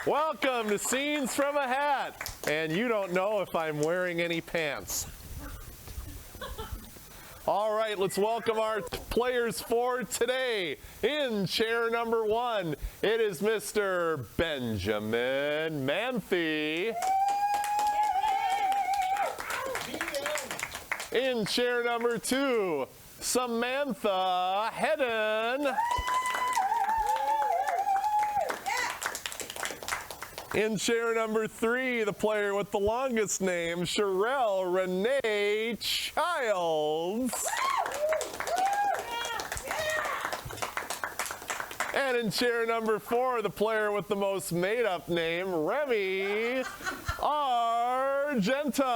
Welcome to Scenes from a Hat. And you don't know if I'm wearing any pants. All right, let's welcome our players for today. In chair number 1, it is Mr. Benjamin Manthey. In chair number 2, Samantha Hedden. In chair number 3, the player with the longest name, Cherelle-Renée Childs. And in chair number 4, the player with the most made-up name, Remy Argentum.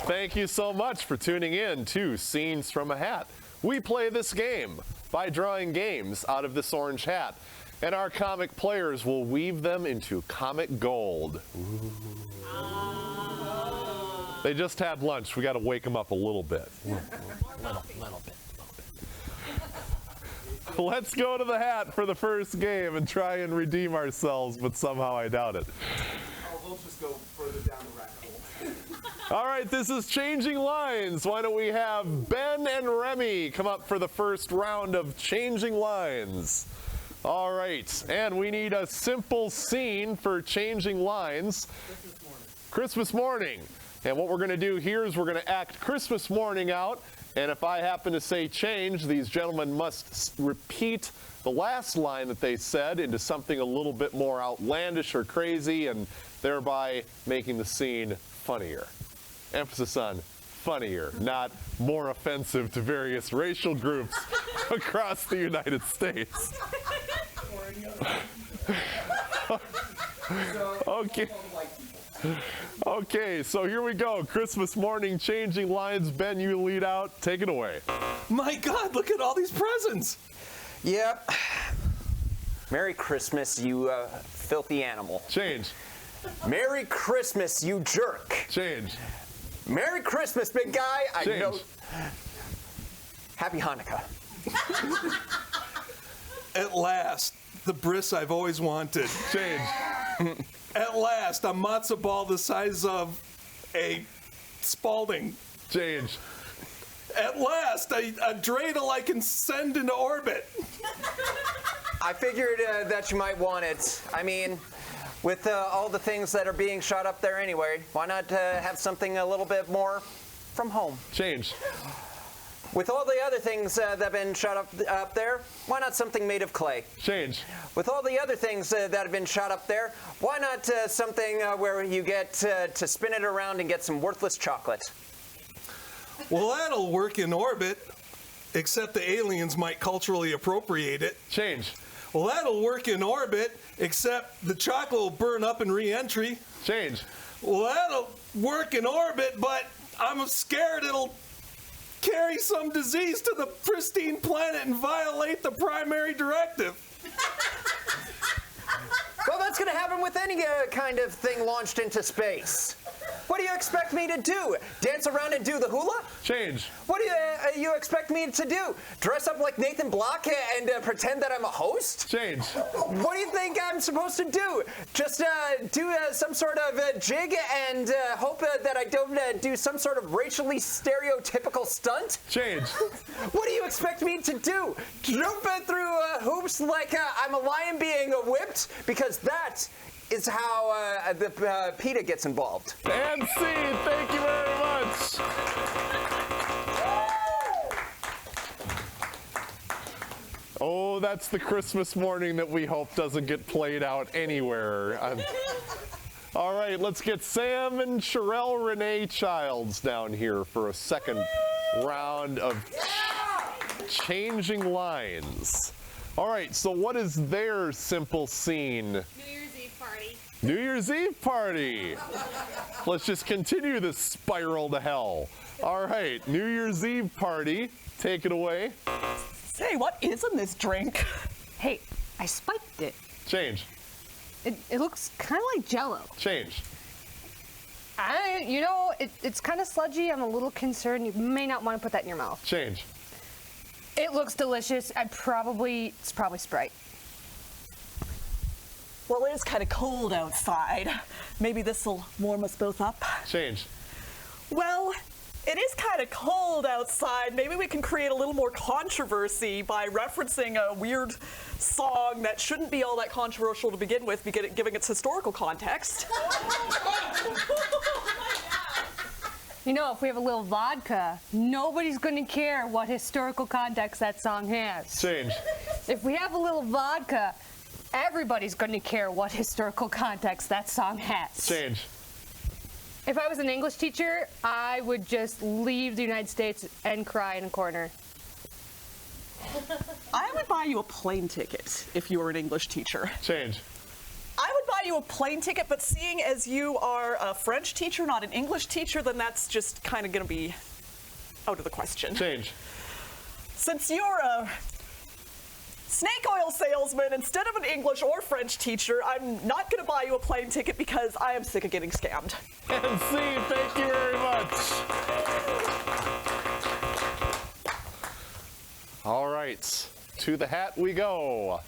Thank you so much for tuning in to Scenes from a Hat. We play this game by drawing games out of this orange hat, and our comic players will weave them into comic gold. They just had lunch. We got to wake them up a little bit. Little bit. Let's go to the hat for the first game and try and redeem ourselves, but somehow I doubt it. Oh, we'll just go further down the rabbit hole. All right, this is Changing Lines. Why don't we have Ben and Remy come up for the first round of Changing Lines. All right, and we need a simple scene for Changing Lines. Christmas morning. And what we're going to do here is we're going to act Christmas morning out. And if I happen to say change, these gentlemen must repeat the last line that they said into something a little bit more outlandish or crazy, and thereby making the scene funnier. Emphasis on funnier, not more offensive to various racial groups across the United States. Okay. Okay, so here we go. Christmas morning, Changing Lines. Ben, you lead out. Take it away. My God, look at all these presents. Yep. Merry Christmas, you filthy animal. Change. Merry Christmas, you jerk. Change. Merry Christmas, big guy. Change. I know. Happy Hanukkah. At last, the bris I've always wanted. Change. At last, a matzo ball the size of a Spalding. Change. At last, a dreidel I can send into orbit. I figured that you might want it. I mean, with all the things that are being shot up there anyway, why not have something a little bit more from home? Change. With all the other things that have been shot up there, why not something made of clay? Change. With all the other things that have been shot up there, why not something where you get to spin it around and get some worthless chocolate? Well, that'll work in orbit, except the aliens might culturally appropriate it. Change. Well, that'll work in orbit, except the chocolate will burn up in re-entry. Change. Well, that'll work in orbit, but I'm scared it'll carry some disease to the pristine planet and violate the primary directive. Well, that's going to happen with any kind of thing launched into space. What do you expect me to do? Dance around and do the hula? Change. What do you expect me to do? Dress up like Nathan Block and pretend that I'm a host? Change. What do you think I'm supposed to do? Just do some sort of jig and hope that I don't do some sort of racially stereotypical stunt? Change. What do you expect me to do? Jump through hoops like I'm a lion being whipped? Because that is how the PETA gets involved. And C, thank you very much. Oh, that's the Christmas morning that we hope doesn't get played out anywhere. All right, let's get Sam and Cherelle-Renée Childs down here for a second round of Changing Lines. All right, so what is their simple scene? New Year's Eve party. New Year's Eve party. Let's just continue this spiral to hell. All right, New Year's Eve party. Take it away. Say, what is in this drink? Hey, I spiked it. Change. It looks kind of like Jell-O. Change. It's kind of sludgy. I'm a little concerned. You may not want to put that in your mouth. Change. It looks delicious. It's probably Sprite. Well, it is kind of cold outside. Maybe this will warm us both up. Change. Well, it is kind of cold outside. Maybe we can create a little more controversy by referencing a weird song that shouldn't be all that controversial to begin with, giving its historical context. You know, if we have a little vodka, nobody's going to care what historical context that song has. Change. If we have a little vodka, everybody's going to care what historical context that song has. Change. If I was an English teacher, I would just leave the United States and cry in a corner. I would buy you a plane ticket if you were an English teacher. Change. I would buy you a plane ticket, but seeing as you are a French teacher, not an English teacher, then that's just kind of going to be out of the question. Change. Since you're a snake oil salesman instead of an English or French teacher, I'm not going to buy you a plane ticket because I am sick of getting scammed. And C, thank you very much. All right, to the hat we go.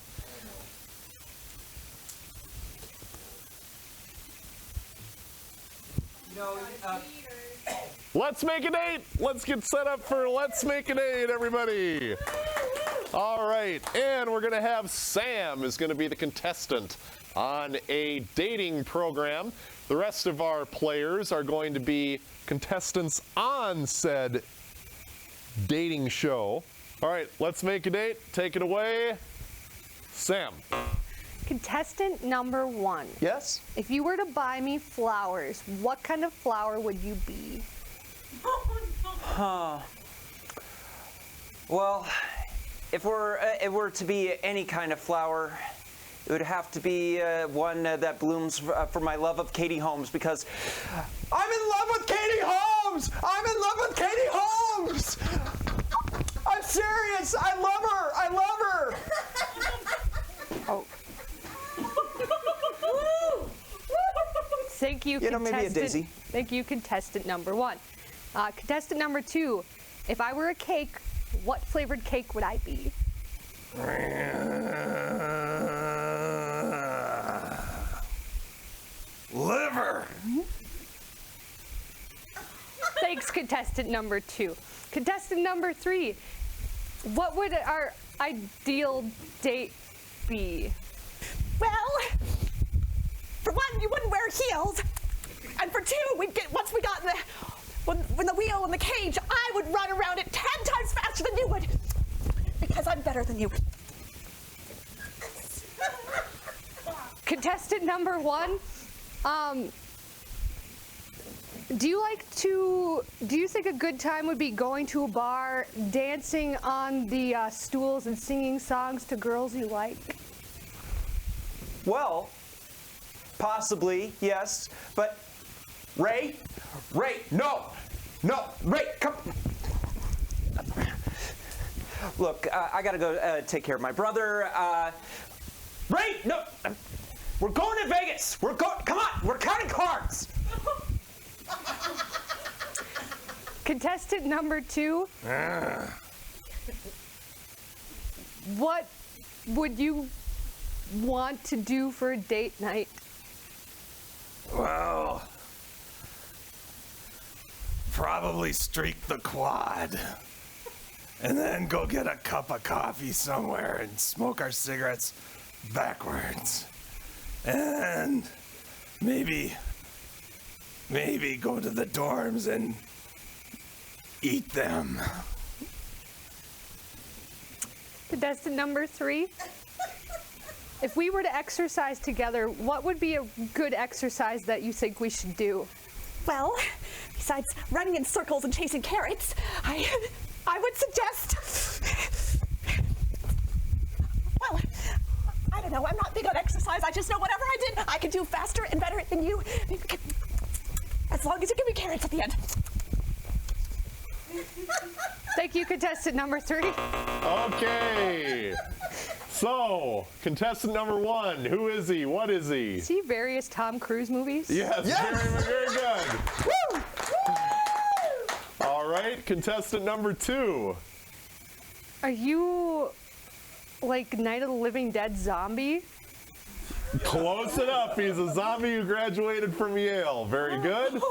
Let's make a date. Let's get set up for Let's Make a Date, everybody. All right, and we're gonna have Sam is gonna be the contestant on a dating program. The rest of our players are going to be contestants on said dating show. All right, let's make a date. Take it away, Sam. Contestant number 1. Yes? If you were to buy me flowers, what kind of flower would you be? Well, if it were to be any kind of flower, it would have to be one that blooms for my love of Katie Holmes, because I'm in love with Katie Holmes! I'm in love with Katie Holmes! I'm serious! I love her! I love her! Oh. Thank you, Maybe a contestant. daisy. Thank you, contestant number 1. Contestant number 2, if I were a cake, what flavored cake would I be? Liver. Thanks, contestant number 2. Contestant number 3, what would our ideal date be? Well, for one, you wouldn't wear heels, and for two, once we got in the wheel in the cage, I would run around it 10 times faster than you would, because I'm better than you. Contestant number 1, do you think a good time would be going to a bar, dancing on the stools and singing songs to girls you like? Well, possibly, yes, but Ray, no, Ray, come. Look, I gotta go take care of my brother. Ray, no, we're going to Vegas. Come on, we're counting cards. Contestant number 2, what would you want to do for a date night? Well, probably streak the quad. And then go get a cup of coffee somewhere and smoke our cigarettes backwards. And maybe go to the dorms and eat them. Contestant number 3, if we were to exercise together, what would be a good exercise that you think we should do? Well, besides running in circles and chasing carrots, I would suggest, well, I don't know, I'm not big on exercise. I just know whatever I did, I could do faster and better than you, as long as you give me carrots at the end. Thank you, contestant number 3. Okay. So, contestant number 1, who is he? What is he? See various Tom Cruise movies? Yes, very good. Woo! All right, contestant number 2. Are you like Night of the Living Dead zombie? Close enough. He's a zombie who graduated from Yale. Very good.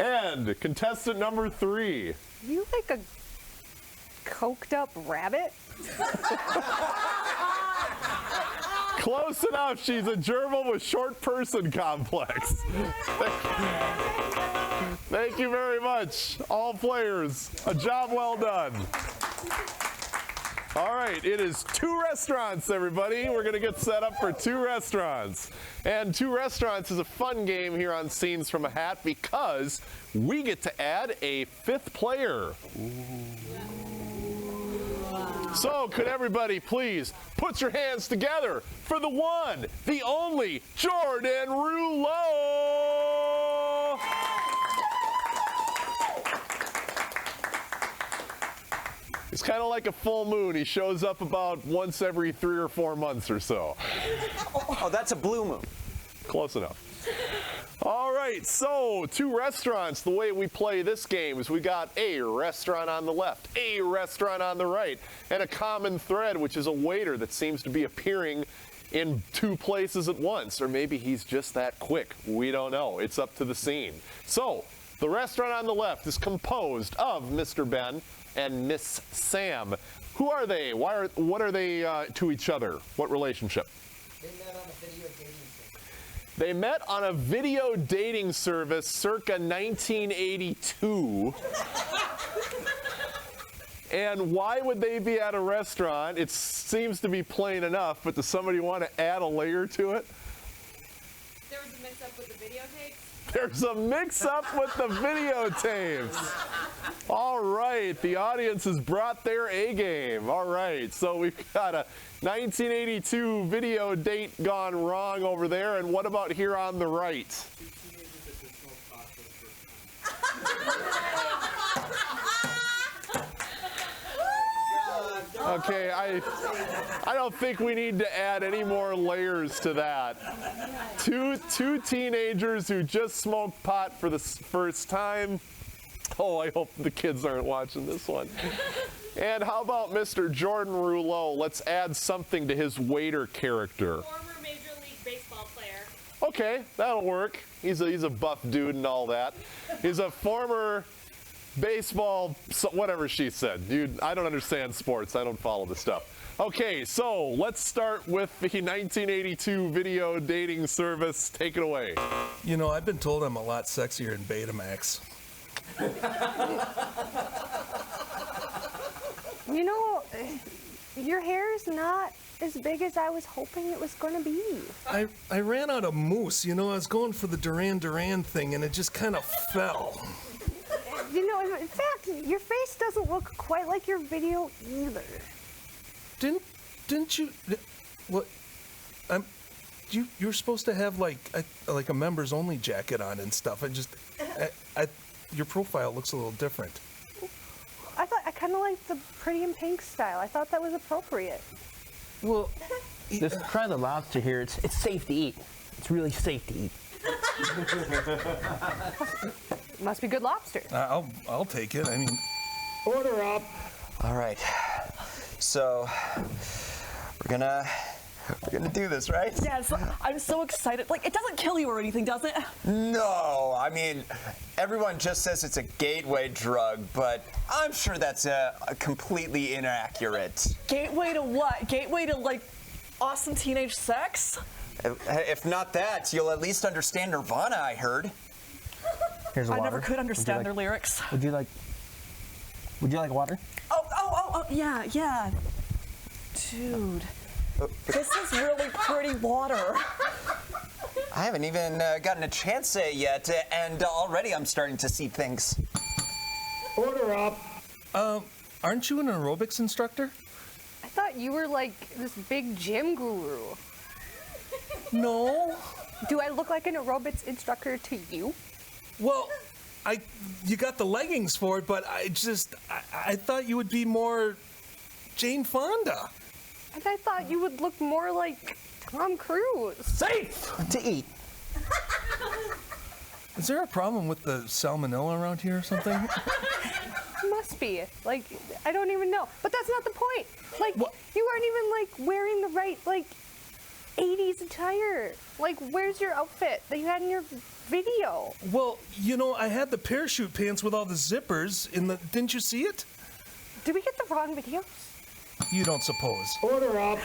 And contestant number 3. You like a coked up rabbit? Close enough. She's a gerbil with short person complex. Thank you very much, all players. A job well done. All right, it is 2 restaurants, everybody. We're going to get set up for 2 restaurants. And 2 restaurants is a fun game here on Scenes from a Hat because we get to add a 5th player. So could everybody please put your hands together for the one, the only Jordan Rouleau. It's kind of like a full moon. He shows up about once every 3 or 4 months or so. Oh, that's a blue moon. Close enough. All right, so 2 restaurants. The way we play this game is we got a restaurant on the left, a restaurant on the right, and a common thread, which is a waiter that seems to be appearing in 2 places at once. Or maybe he's just that quick. We don't know. It's up to the scene. So the restaurant on the left is composed of Mr. Ben and Miss Sam. Who are they? What are they to each other? What relationship? They met on a video dating service circa 1982. And why would they be at a restaurant? It seems to be plain enough, but does somebody want to add a layer to it? There was a mix-up with the videotapes. There's a mix-up with the videotapes. All right, the audience has brought their A game. All right, so we've got a 1982 video date gone wrong over there. And what about here on the right? Okay, I don't think we need to add any more layers to that. Two teenagers who just smoked pot for the first time. Oh, I hope the kids aren't watching this one. And how about Mr. Jordan Rouleau? Let's add something to his waiter character. Former Major League Baseball player. Okay, that'll work. He's a buff dude and all that. He's a former baseball, whatever she said. Dude, I don't understand sports. I don't follow this stuff. Okay, so let's start with the 1982 video dating service. Take it away. You know, I've been told I'm a lot sexier in Betamax. You know, your hair's not as big as I was hoping it was going to be. I ran out of mousse. You know, I was going for the Duran Duran thing, and it just kind of fell. You know, in fact, your face doesn't look quite like your video either. Didn't you? What? You were supposed to have like a members only jacket on and stuff. Your profile looks a little different. I kind of like the pretty in pink style. I thought that was appropriate. Well, just try the lobster here. It's safe to eat. It's really safe to eat. Must be good lobster. I'll take it. I mean, Order up. All right. So we're gonna do this, right? Yes, I'm so excited. Like, it doesn't kill you or anything, does it? No, I mean, everyone just says it's a gateway drug, but I'm sure that's completely inaccurate. Gateway to what? Gateway to, like, awesome teenage sex? If not that, you'll at least understand Nirvana, I heard. Here's water. I never could understand their lyrics. Would you like water? Oh, yeah. Dude, this is really pretty water. I haven't even gotten a chance yet, and already I'm starting to see things. Order up. aren't you an aerobics instructor? I thought you were like this big gym guru. No. Do I look like an aerobics instructor to you? Well, you got the leggings for it, but I thought you would be more Jane Fonda. And I thought you would look more like Tom Cruise. Safe to eat. Is there a problem with the salmonella around here or something? Must be. Like, I don't even know. But that's not the point. Like, What? you aren't even, like, wearing the right, like, 80s attire. Like, where's your outfit that you had in your video? Well, I had the parachute pants with all the zippers in the. Didn't you see it? Did we get the wrong video? You don't suppose. Order up.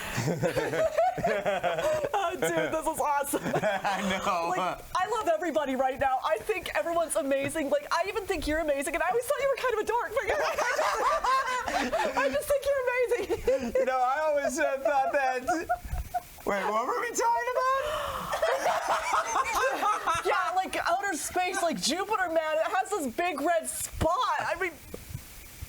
Oh, dude, this is awesome. I know. Like, I love everybody right now. I think everyone's amazing. Like, I even think you're amazing, and I always thought you were kind of a dork, but I just think you're amazing. I always thought that. Wait, what were we talking about? Yeah, like outer space, like Jupiter, man. It has this big red spot. I mean,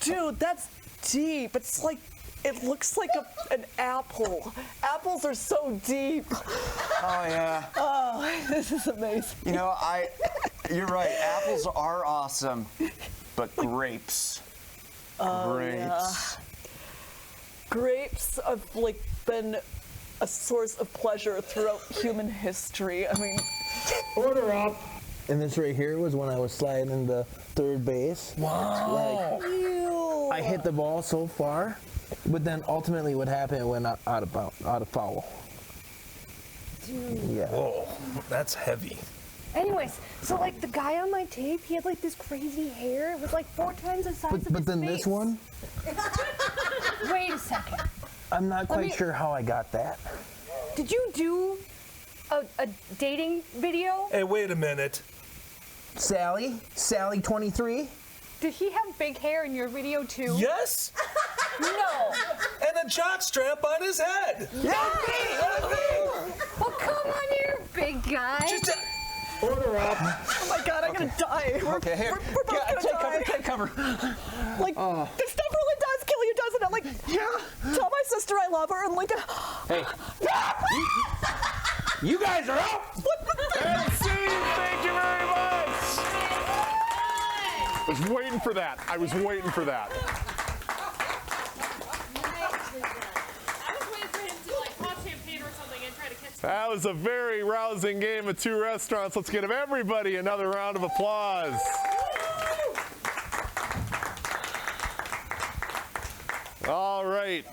dude, that's deep. It's like, it looks like an apple. Apples are so deep. Oh, yeah. Oh, this is amazing. You're right. Apples are awesome, but grapes. Grapes. Grapes have, like, been a source of pleasure throughout human history. I mean, Order up. And this right here was when I was sliding into third base. Wow. Like, I hit the ball so far, but then ultimately what happened, it went out of foul. Dude. Yeah. Whoa, that's heavy. Anyways, so, like, the guy on my tape, he had, like, this crazy hair. It was, like, 4 times the size of his But then face. this one, Wait a second. I'm not quite me- sure how I got that. Did you do a dating video? Hey, wait a minute. Sally 23. Did he have big hair in your video, too? Yes, No. and a jock strap on his head. Well, come on here, big guy. Order up. oh my God, I'm gonna die. Okay, here. We're both gonna die. Take cover. Like, this stuff really does kill you, doesn't it? Like, yeah. Tell my sister I love her and like. Hey. You guys are out. And scene, thank you very much. I was waiting for that. I was waiting for him to like pop champagne or something and try to catch. That was a very rousing game of 2 restaurants. Let's give everybody another round of applause. All right,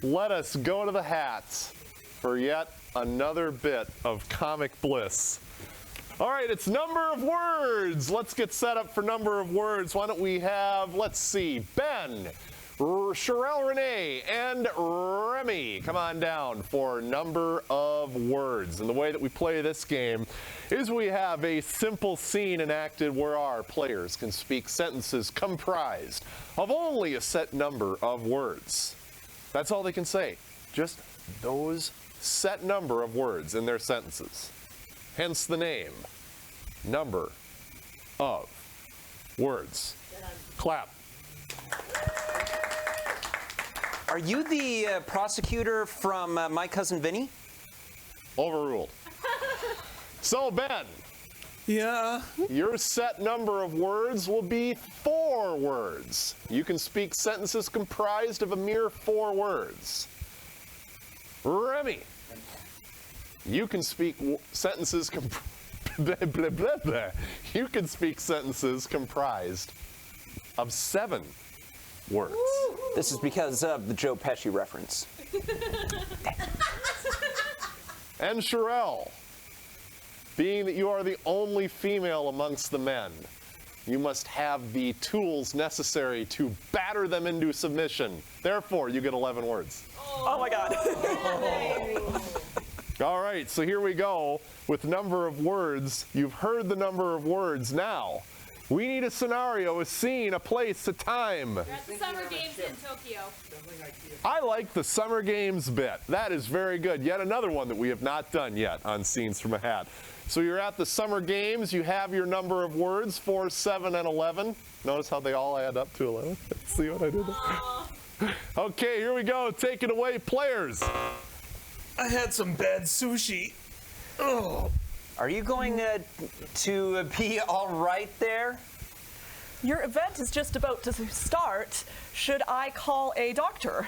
let us go to the hats for yet another bit of comic bliss. All right, it's number of words. Let's get set up for number of words. Why don't we have, let's see, Ben, Cherelle-Renée, and Remy come on down for number of words. And the way that we play this game is we have a simple scene enacted where our players can speak sentences comprised of only a set number of words. That's all they can say, just those set number of words in their sentences. Hence the name, number of words. Clap. Are you the prosecutor from My Cousin Vinny? Overruled. So, Ben, Yeah. your set number of words will be 4 words. You can speak sentences comprised of a mere 4 words. Remy, you can speak sentences You can speak sentences comprised of 7 words. This is because of the Joe Pesci reference. And Cherelle, being that you are the only female amongst the men, you must have the tools necessary to batter them into submission. Therefore, you get 11 words. Oh my God. All right, so here we go with number of words. You've heard the number of words. Now, we need a scenario, a scene, a place, a time. We're at the Summer Games in Tokyo. I like the Summer Games bit. That is very good. Yet another one that we have not done yet on Scenes from a Hat. So you're at the Summer Games. You have your number of words, 4, 7, and 11. Notice how they all add up to 11? See what I did there? Okay, here we go. Take it away, players. I had some bad sushi. Oh. Are you going to be all right there? Your event is just about to start. Should I call a doctor?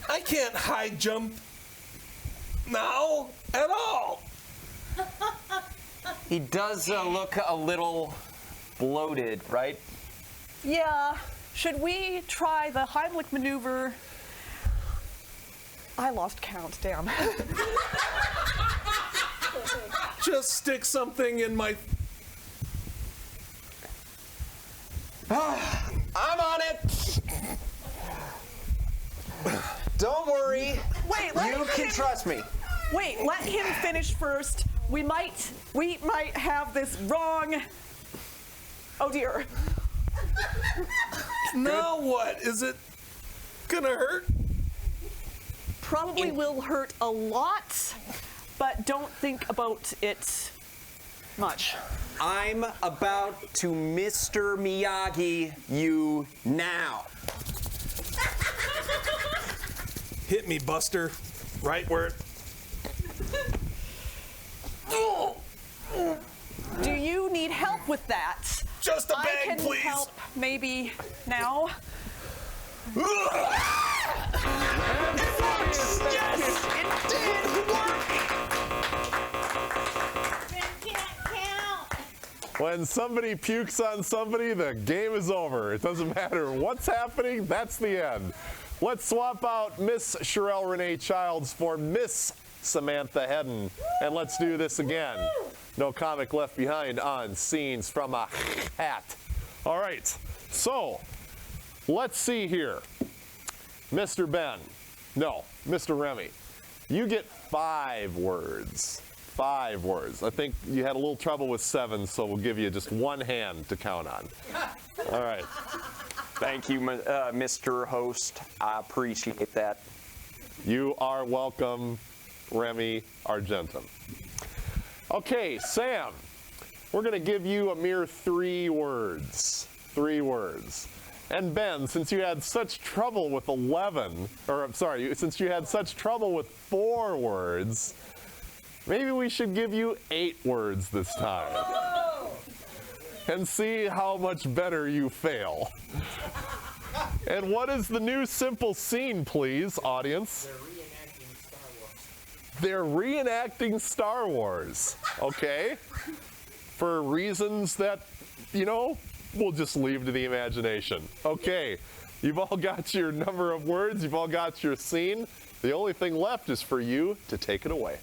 I can't high jump now at all. He does look a little bloated, right? Yeah, Should we try the Heimlich maneuver? I lost count, damn. Just stick something in my... I'm on it. Don't worry. Wait, let You him can finish. trust me. Wait, let him finish first. We might have this wrong. Oh dear. Now what? Is it gonna hurt? Probably will hurt a lot, but don't think about it much. I'm about to Mr. Miyagi you now. Hit me, Buster. Right where... Do you need help with that? Just a bag, I can please. help maybe now. When somebody pukes on somebody, the game is over. It doesn't matter what's happening, that's the end. Let's swap out Miss Cherelle-Renée Childs for Miss Samantha Hedden. And let's do this again. No comic left behind on Scenes from a Hat. All right, so let's see here. Mr. Ben, no, Mr. Remy, you get 5 words. 5 words. I think you had a little trouble with 7, so we'll give you just 1 hand to count on. All right. Thank you, Mr. Host. I appreciate that. You are welcome, Remy Argentum. Okay, Sam, we're going to give you a mere 3 words. 3 words. And Ben, since you had such trouble with since you had such trouble with 4 words, maybe we should give you 8 words this time. And see how much better you fail. And what is the new simple scene, please, audience? They're reenacting Star Wars, okay? For reasons that, we'll just leave to the imagination. Okay, you've all got your number of words, you've all got your scene. The only thing left is for you to take it away.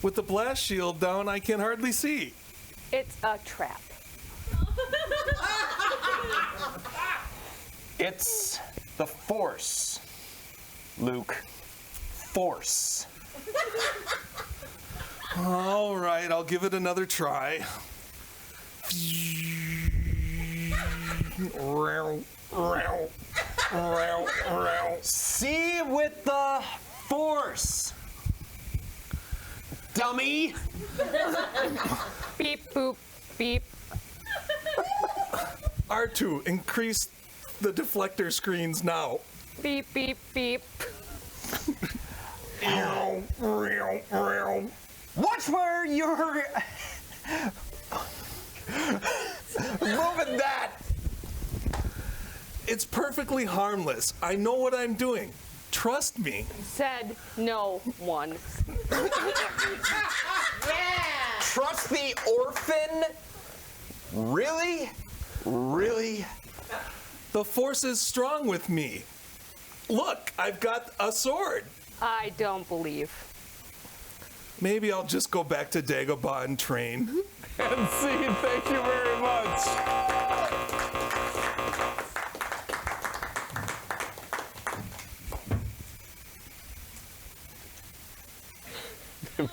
With the blast shield down, I can hardly see. It's a trap. It's the Force, Luke. Force. All right, I'll give it another try. See with the Force. Dummy. Beep, boop, beep. R2, increase the deflector screens now. Beep, beep, beep. Watch where you're moving that. It's perfectly harmless. I know what I'm doing. Trust me. Said no one. Trust the orphan? Really? Really? The Force is strong with me. Look, I've got a sword. I don't believe. Maybe I'll just go back to Dagobah and train. And scene, thank you very much.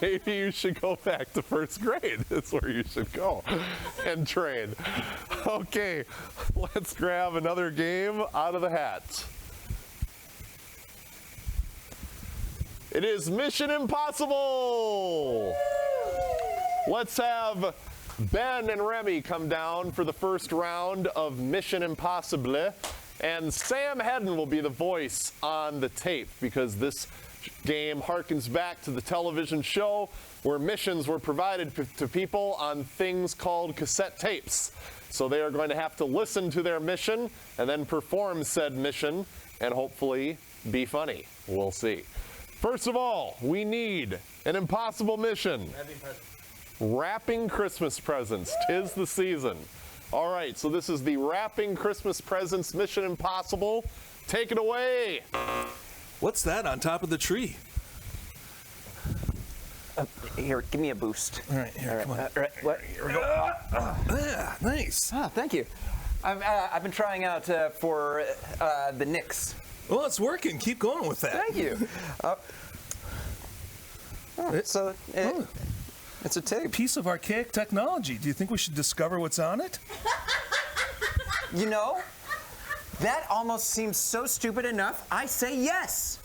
Maybe you should go back to first grade. That's where you should go and train. Okay, let's grab another game out of the hat. It is Mission Impossible. Let's have Ben and Remy come down for the first round of Mission Impossible. And Sam Hedden will be the voice on the tape because this game harkens back to the television show where missions were provided to people on things called cassette tapes. So they are going to have to listen to their mission and then perform said mission and hopefully be funny. We'll see. First of all, we need an impossible mission. Wrapping Christmas presents. 'Tis the season. All right, so this is the Wrapping Christmas Presents Mission Impossible. Take it away. What's that on top of the tree? Here, give me a boost. All right, here, come on. What? Here we go. Yeah, nice. Ah, thank you. I've been trying out for the Knicks. Well, it's working. Keep going with that. Thank you. It's a tape. Piece of archaic technology. Do you think we should discover what's on it? You know, that almost seems so stupid enough. I say yes.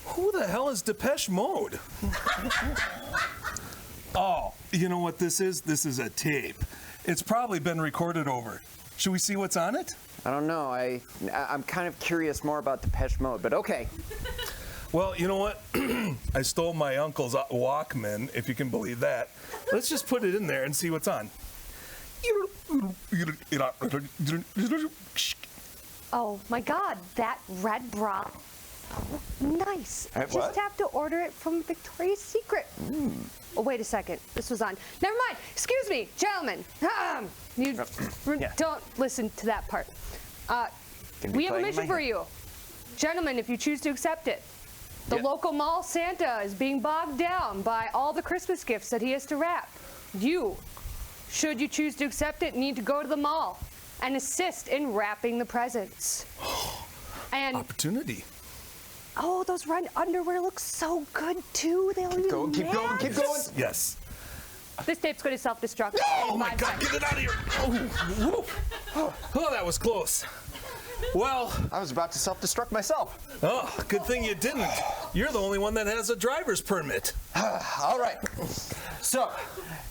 Who the hell is Depeche Mode? Oh, you know what this is? This is a tape. It's probably been recorded over. Should we see what's on it? I don't know. I'm kind of curious more about Depeche Mode, but okay. Well, you know what? I stole my uncle's Walkman, if you can believe that. Let's just put it in there and see what's on. Oh my God, that red bra. Nice. What? Just have to order it from Victoria's Secret. Oh, wait a second. This was on. Never mind. Excuse me, gentlemen. You don't listen to that part. We have a mission for you. Gentlemen, if you choose to accept it. The local mall Santa is being bogged down by all the Christmas gifts that he has to wrap. You, should you choose to accept it, need to go to the mall and assist in wrapping the presents. And Opportunity. oh, those red underwear look so good too. They don't even Keep going, keep going. Yes. This tape's going to self-destruct. Oh in my 5 God, seconds. get it out of here. Oh, that was close. Well, I was about to self-destruct myself. oh, good thing you didn't. You're the only one that has a driver's permit. All right. So,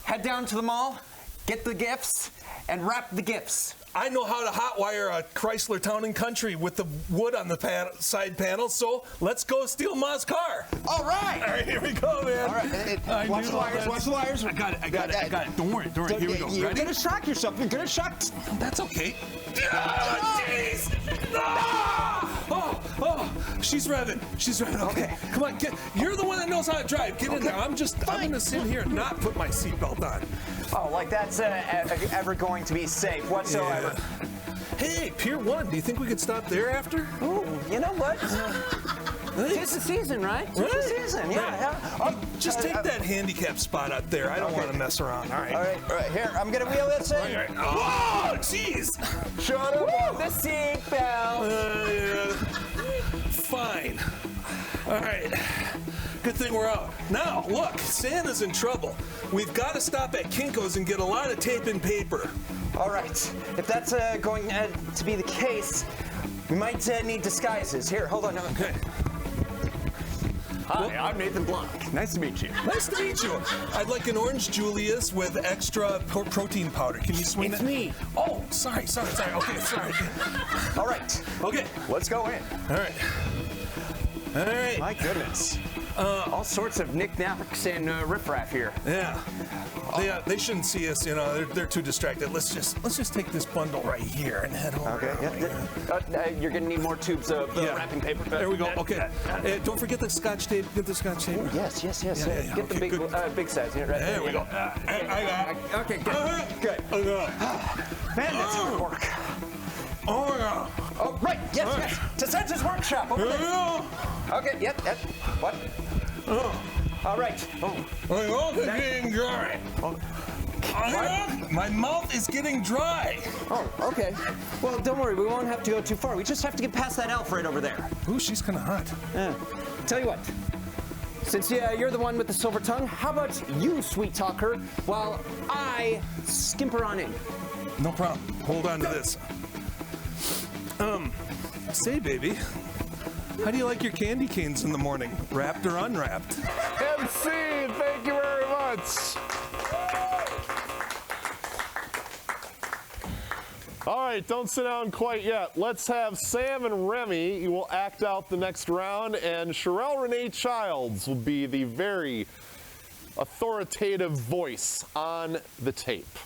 head down to the mall, get the gifts, and wrap the gifts. I know how to hotwire a Chrysler Town and Country with the wood on the side panels, so let's go steal Ma's car. All right. All right, here we go, man. All right. I Watch knew the wires. that. Watch the wires. I got it. Don't worry. Here we go. You're Ready? gonna shock yourself. You're gonna shock. That's okay. Ah, jeez. Ah! Oh, she's revving. Okay, come on, you're the one that knows how to drive. Get in there. I'm gonna sit here and not put my seatbelt on. Oh, like that's ever going to be safe whatsoever. Yeah. Hey, Pier 1, do you think we could stop there after? Ooh, you know what? It's the season, right? It's the season, yeah. Hey, just take that handicap spot out there. I don't want to mess around. All right. All right. Here, I'm gonna wheel this in. All right. Oh, jeez. Shut up on the seatbelt. Yeah. Fine. All right. Good thing we're out. Now, look, Santa's in trouble. We've got to stop at Kinko's and get a lot of tape and paper. All right. If that's going to be the case, we might need disguises. Here, hold on. Okay. Hi, I'm Nathan Blanc. Nice to meet you. Nice to meet you. I'd like an orange Julius with extra protein powder. Can you swing It's that? me. Oh, sorry. Okay, sorry. All right. Okay. Let's go in. All right. My goodness. All sorts of knickknacks and riffraff here. Yeah. They shouldn't see us, you know. They're too distracted. Let's just take this bundle right here and head over. Okay. You're gonna need more tubes of wrapping paper. There we go. Okay. Don't forget the Scotch tape. Get the Scotch tape. Yes. Yeah. Get the Okay, big, big size. Here, right There we go. I got it. Okay, good. Man, that's hard work. Oh my God. Oh, right. Yes. To Santa's workshop. Over There we there. go. Okay. Yep. What? All right. Oh. My mouth is getting dry. My mouth is getting dry. Oh, okay. Well, don't worry. We won't have to go too far. We just have to get past that elf right over there. Ooh, she's kind of hot. Tell you what. Since you're the one with the silver tongue, how about you sweet talk her while I skimper on in? No problem. Hold on to this. Say, baby, how do you like your candy canes in the morning? Wrapped or unwrapped? MC, thank you very much. All right, don't sit down quite yet. Let's have Sam and Remy. You will act out the next round, and Cherelle-Renée Childs will be the very authoritative voice on the tape.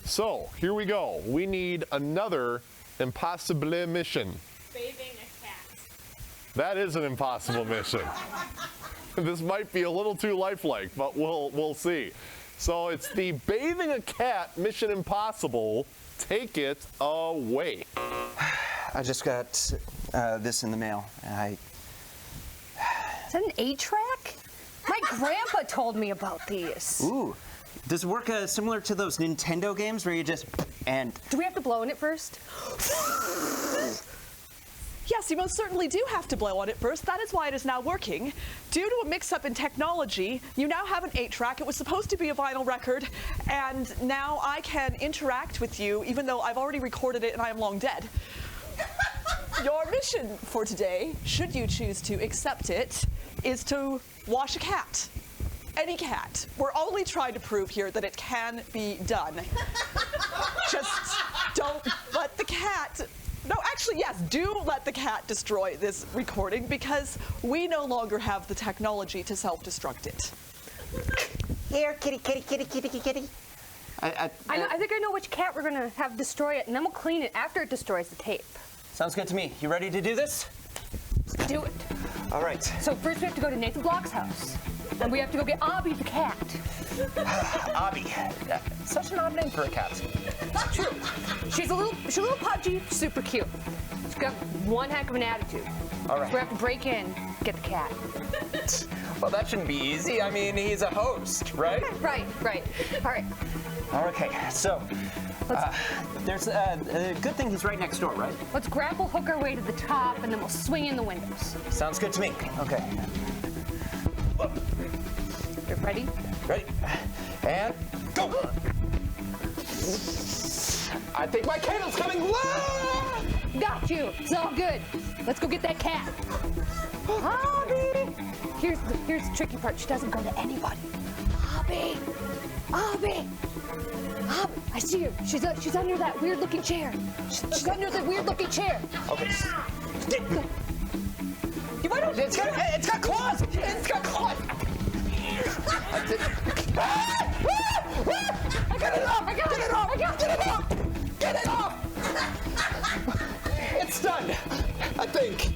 So, here we go. We need another impossible mission. Bathing a cat. That is an impossible mission. This might be a little too lifelike, but we'll see. So it's the Bathing a Cat Mission Impossible take it away. I just got this in the mail. Is that an 8-track? My grandpa told me about these. Ooh. Does it work similar to those Nintendo games where you just and... Do we have to blow in it first? Yes, you most certainly do have to blow on it first. That is why it is now working. Due to a mix-up in technology, you now have an 8-track. It was supposed to be a vinyl record, and now I can interact with you, even though I've already recorded it and I am long dead. Your mission for today, should you choose to accept it, is to wash a cat. Any cat. We're only trying to prove here that it can be done. Just don't let the cat... No, actually, yes, do let the cat destroy this recording because we no longer have the technology to self-destruct it. Here, kitty, kitty, kitty, kitty, kitty. I think I know which cat we're going to have destroy it, and then we'll clean it after it destroys the tape. Sounds good to me. You ready to do this? Let's do it. All right. So first we have to go to Nathan Block's house. And we have to go get Abby the cat. Abby. Such an odd name for a cat. True. She's a little pudgy, super cute. She's got one heck of an attitude. All right. So we have to break in, get the cat. Well, that shouldn't be easy. I mean, he's a host, right? Right. All right. Okay, so there's a good thing he's right next door, right? Let's grapple hook our way to the top, and then we'll swing in the windows. Sounds good to me. Okay. You ready? Ready? And go! I think my candle's coming. Got you. It's all good. Let's go get that cat. Abby! Here's the tricky part. She doesn't go to anybody. Abby! I see her. She's under that weird-looking chair. She's under the weird-looking chair. Okay. Why don't it's got claws! It's got claws! I got it off! Get it off! It's done, I think.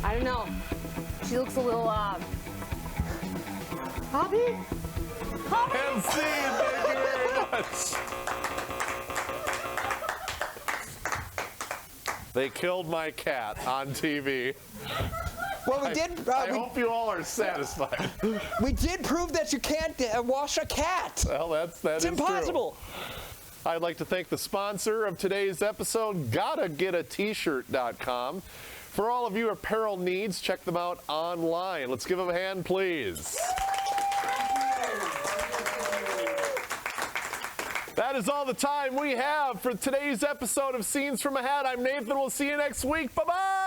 I don't know. She looks a little, Abby? And see, thank you very much. They killed my cat on TV. Well, we did. I hope you all are satisfied. We did prove that you can't wash a cat. Well, that is impossible. True. I'd like to thank the sponsor of today's episode, GottaGetAT-shirt.com. For all of your apparel needs, check them out online. Let's give them a hand, please. That is all the time we have for today's episode of Scenes from Ahead. I'm Nathan. We'll see you next week. Bye-bye.